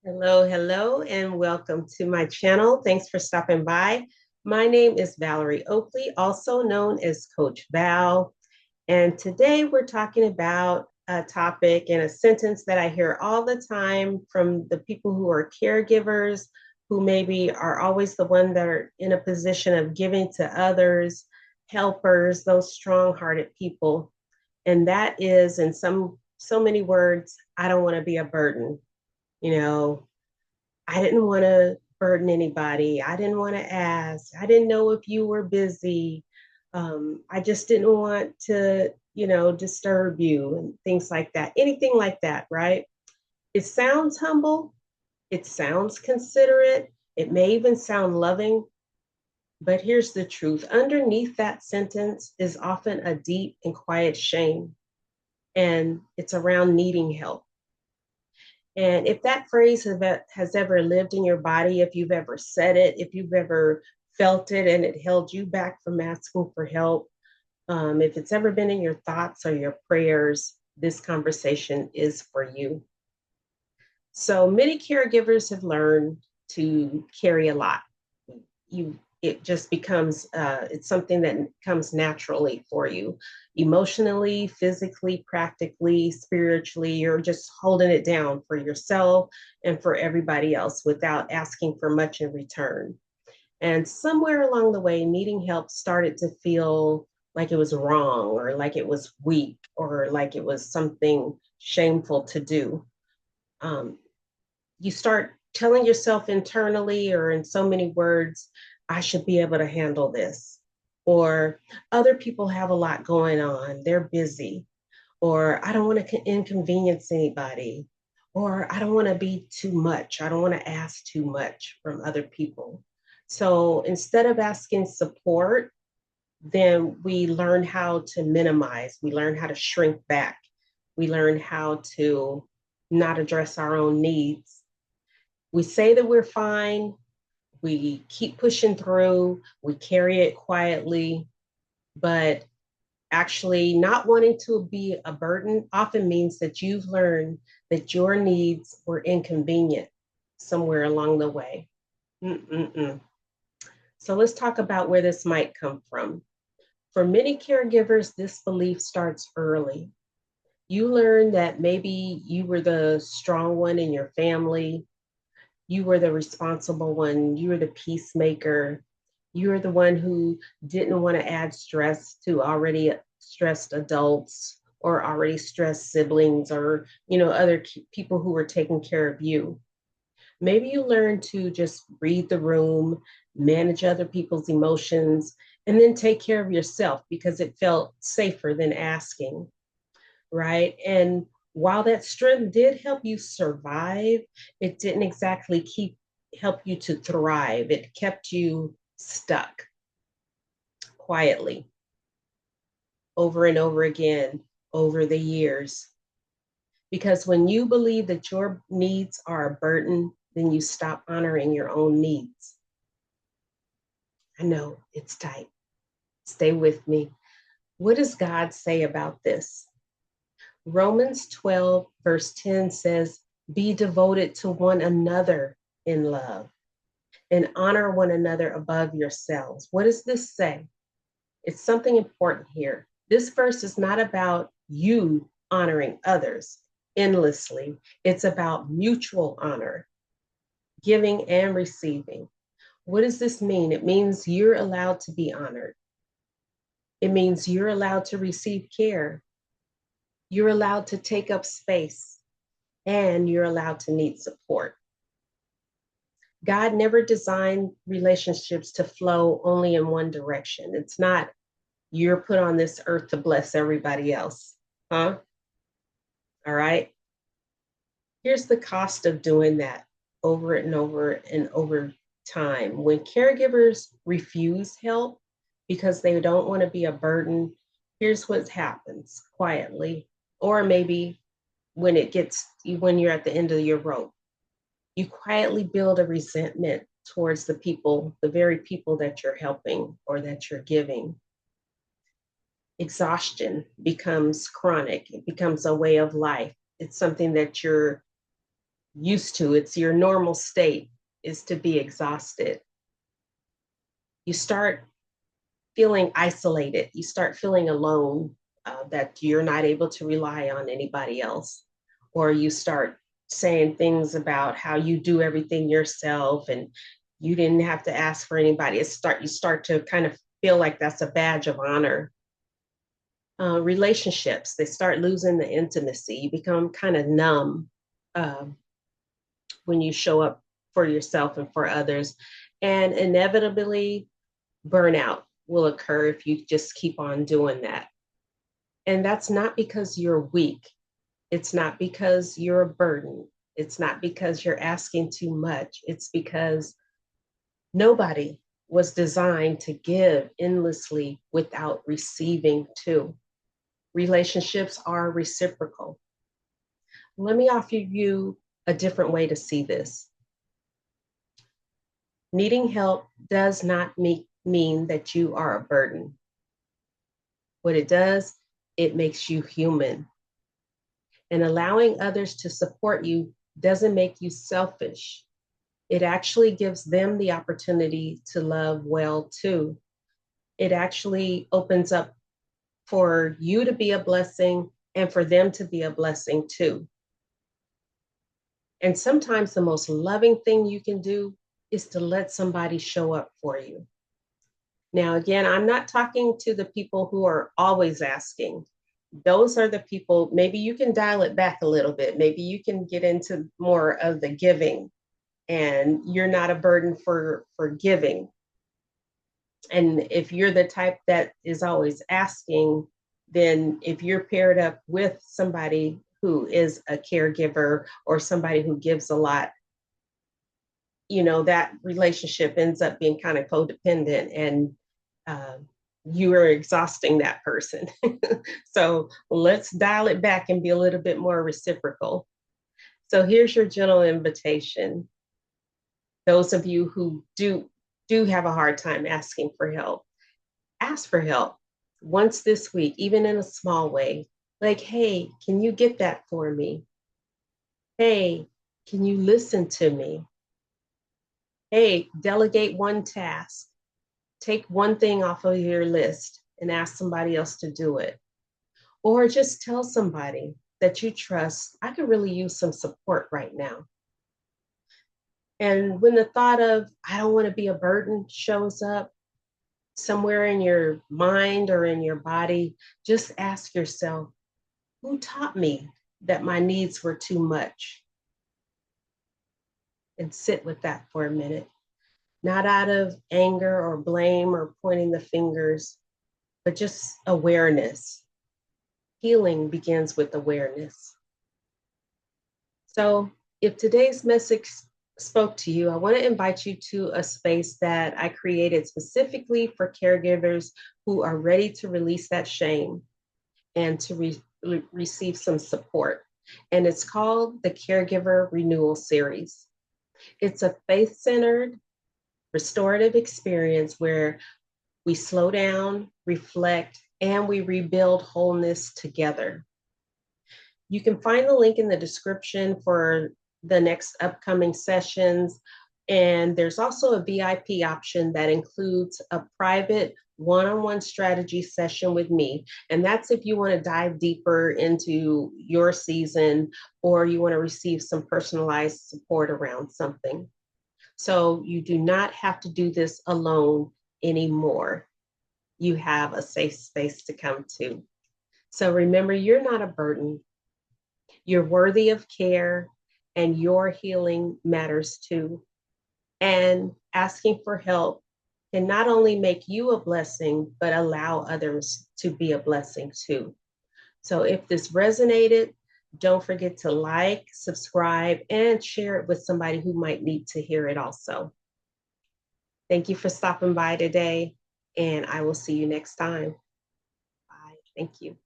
Hello, hello, and welcome to my channel. Thanks for stopping by. My name is Valerie Oakley, also known as Coach Val. And today we're talking about a topic and a sentence that I hear all the time from the people who are caregivers, who maybe are always the one that are in a position of giving to others, helpers, those strong-hearted people. And that is, in so many words, I don't want to be a burden. You know, I didn't want to burden anybody. I didn't want to ask. I didn't know if you were busy. I just didn't want to, disturb you and things like that. Anything like that, right? It sounds humble. It sounds considerate. It may even sound loving. But here's the truth underneath that sentence is often a deep and quiet shame, and it's around needing help. And if that phrase has ever lived in your body, if you've ever said it, if you've ever felt it and it held you back from asking for help, if it's ever been in your thoughts or your prayers, this conversation is for you. So many caregivers have learned to carry a lot. It just becomes it's something that comes naturally for you, emotionally, physically, practically, spiritually. You're just holding it down for yourself and for everybody else without asking for much in return. And somewhere along the way, needing help started to feel like it was wrong, or like it was weak, or like it was something shameful to do. um, you start telling yourself internally, or in so many words, I should be able to handle this. Or other people have a lot going on, they're busy. Or I don't want to inconvenience anybody. Or I don't want to be too much. I don't want to ask too much from other people. So instead of asking support, then we learn how to minimize, we learn how to shrink back, we learn how to not address our own needs. We say that we're fine, we keep pushing through, we carry it quietly, but actually not wanting to be a burden often means that you've learned that your needs were inconvenient somewhere along the way. Mm-mm-mm. So let's talk about where this might come from. For many caregivers, this belief starts early. You learn that maybe you were the strong one in your family, you were the responsible one, you were the peacemaker, you were the one who didn't want to add stress to already stressed adults or already stressed siblings, or other people who were taking care of you. Maybe you learned to just read the room, manage other people's emotions, and then take care of yourself because it felt safer than asking, right? And while that strength did help you survive, it didn't exactly help you to thrive. It kept you stuck quietly over and over again over the years. Because when you believe that your needs are a burden, then you stop honoring your own needs. I know it's tight. Stay with me. What does God say about this? Romans 12, verse 10 says, be devoted to one another in love and honor one another above yourselves. What does this say? It's something important here. This verse is not about you honoring others endlessly. It's about mutual honor, giving and receiving. What does this mean? It means you're allowed to be honored. It means you're allowed to receive care. You're allowed to take up space, and you're allowed to need support. God never designed relationships to flow only in one direction. It's not you're put on this earth to bless everybody else. Huh? All right. Here's the cost of doing that over and over and over time. When caregivers refuse help because they don't want to be a burden, here's what happens quietly, or maybe when you're at the end of your rope. You quietly build a resentment towards the very people that you're helping or that you're giving. Exhaustion becomes chronic. It becomes a way of life. It's something that you're used to. It's your normal state is to be exhausted. You start feeling isolated. You start feeling alone, that you're not able to rely on anybody else. Or you start saying things about how you do everything yourself and you didn't have to ask for anybody. You start to kind of feel like that's a badge of honor. Relationships, they start losing the intimacy. You become kind of numb uh, when you show up for yourself and for others. And inevitably, burnout will occur if you just keep on doing that. And that's not because you're weak. It's not because you're a burden. It's not because you're asking too much. It's because nobody was designed to give endlessly without receiving too. Relationships are reciprocal. Let me offer you a different way to see this. Needing help does not mean that you are a burden. What it does, it makes you human. And allowing others to support you doesn't make you selfish. It actually gives them the opportunity to love well too. It actually opens up for you to be a blessing and for them to be a blessing too. And sometimes the most loving thing you can do is to let somebody show up for you. Now, again, I'm not talking to the people who are always asking. Those are the people, maybe you can dial it back a little bit. Maybe you can get into more of the giving and you're not a burden for giving. And if you're the type that is always asking, then if you're paired up with somebody who is a caregiver or somebody who gives a lot, that relationship ends up being kind of codependent and uh, you are exhausting that person. So let's dial it back and be a little bit more reciprocal. So here's your gentle invitation. Those of you who do have a hard time asking for help, ask for help once this week, even in a small way. Like, hey, can you get that for me? Hey, can you listen to me? Hey, delegate one task. Take one thing off of your list and ask somebody else to do it. Or just tell somebody that you trust, I could really use some support right now. And when the thought of, I don't want to be a burden shows up somewhere in your mind or in your body, just ask yourself, who taught me that my needs were too much? And sit with that for a minute, not out of anger or blame or pointing the fingers, but just awareness. Healing begins with awareness. So if today's message spoke to you, I want to invite you to a space that I created specifically for caregivers who are ready to release that shame and to receive some support. And it's called the Caregiver Renewal Series. It's a faith-centered, restorative experience where we slow down, reflect, and we rebuild wholeness together. You can find the link in the description for the next upcoming sessions. And there's also a VIP option that includes a private one-on-one strategy session with me. And that's if you want to dive deeper into your season or you want to receive some personalized support around something. So you do not have to do this alone anymore. You have a safe space to come to. So remember, you're not a burden. You're worthy of care and your healing matters too. And asking for help can not only make you a blessing, but allow others to be a blessing too. So if this resonated, don't forget to like, subscribe, and share it with somebody who might need to hear it also. Thank you for stopping by today, and I will see you next time. Bye. Thank you.